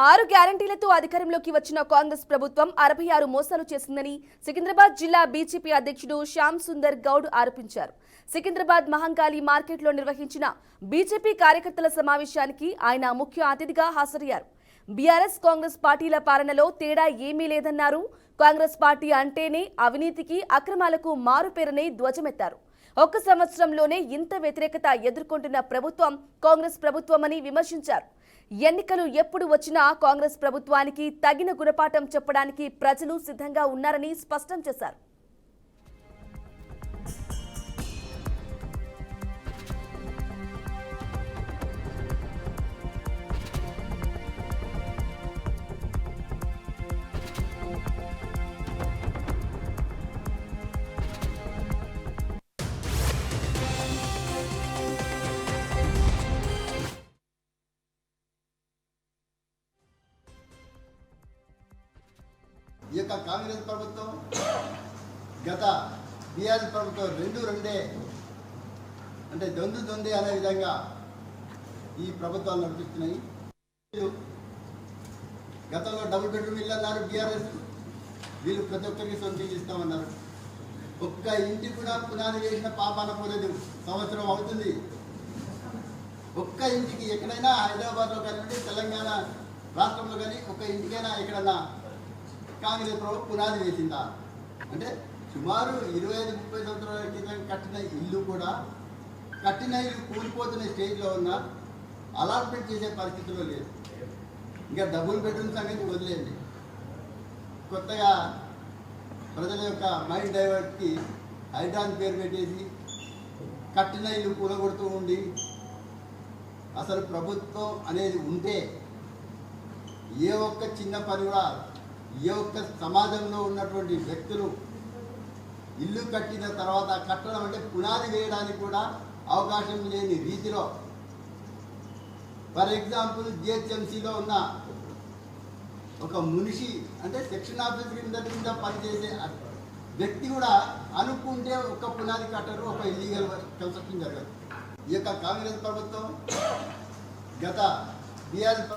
6 గ్యారంటీలతో అధికారంలోకి వచ్చిన కాంగ్రెస్ ప్రభుత్వం 66 మోసాలు చేసిందని సికింద్రాబాద్ జిల్లా బీజేపీ అధ్యక్షుడు శ్యామ్ సుందర్ గౌడ్ ఆరోపించారు. సికింద్రాబాద్ మహంకాళి మార్కెట్లో నిర్వహించిన బీజేపీ కార్యకర్తల సమావేశానికి ఆయన ముఖ్య అతిథిగా హాజరయ్యారు. బీఆర్ఎస్ కాంగ్రెస్ పార్టీల పాలనలో తేడా ఏమీ లేదన్నారు. కాంగ్రెస్ పార్టీ అంటేనే అవినీతికి, అక్రమాలకు మారుపేరనే ధ్వజమెత్తారు. ఒక్క సంవత్సరంలోనే ఇంత వ్యతిరేకత ఎదుర్కొంటున్న ప్రభుత్వం కాంగ్రెస్ ప్రభుత్వమని విమర్శించారు. ఎన్నికలు ఎప్పుడు వచ్చినా కాంగ్రెస్ ప్రభుత్వానికి తగిన గుణపాఠం చెప్పడానికి ప్రజలు సిద్ధంగా ఉన్నారని స్పష్టం చేశారు. ఈ యొక్క కాంగ్రెస్ ప్రభుత్వం గత బీఆర్ఎస్ ప్రభుత్వం రెండే అంటే దొందే అనే విధంగా ఈ ప్రభుత్వాలు నడిపిస్తున్నాయి. గతంలో డబుల్ బెడ్రూమ్ ఇల్లు అన్నారు బీఆర్ఎస్, వీళ్ళు ప్రతి ఒక్కరికి సొంత ఇల్లు ఇస్తామన్నారు. ఒక్క ఇంటి కూడా పునాది వేసిన పాపాన పోలేదు. సంవత్సరం అవుతుంది. ఒక్క ఇంటికి ఎక్కడైనా హైదరాబాద్లో కానివ్వండి, తెలంగాణ రాష్ట్రంలో కానీ ఒక్క ఇంటికైనా ఎక్కడన్నా కాంగ్రెస్ ప్రభుత్వం పునాది వేసిందా అంటే సుమారు 25-30 సంవత్సరాల క్రితం కట్టిన ఇల్లు కూడా కట్టిన ఇల్లు కూలిపోతున్న స్టేజ్లో ఉన్న అలాట్మెంట్ చేసే పరిస్థితిలో లేదు. ఇంకా డబుల్ బెడ్రూమ్ సంగతి వదిలేయండి. కొత్తగా ప్రజల యొక్క మైండ్ డైవర్ట్కి హైడ్రాన్ పేరు పెట్టేసి కట్టిన ఇల్లు కూలగొడుతూ ఉండి అసలు ప్రభుత్వం అనేది ఉంటే ఏ ఒక్క చిన్న పని కూడా ఏ ఒక్క సమాజంలో ఉన్నటువంటి వ్యక్తులు ఇల్లు కట్టిన తర్వాత కట్టడం అంటే పునాది వేయడానికి కూడా అవకాశం లేని రీతిలో, ఫర్ ఎగ్జాంపుల్ జిహెచ్ఎంసీలో ఉన్న ఒక మునిషి అంటే సెక్షన్ ఆఫీసర్ కింద పనిచేసే వ్యక్తి కూడా అనుకుంటే ఒక పునాది కట్టరు, ఒక ఇల్లీగల్ కన్స్ట్రక్షన్ జరగదు. ఈ యొక్క కాంగ్రెస్ ప్రభుత్వం గత బీఆర్ఎస్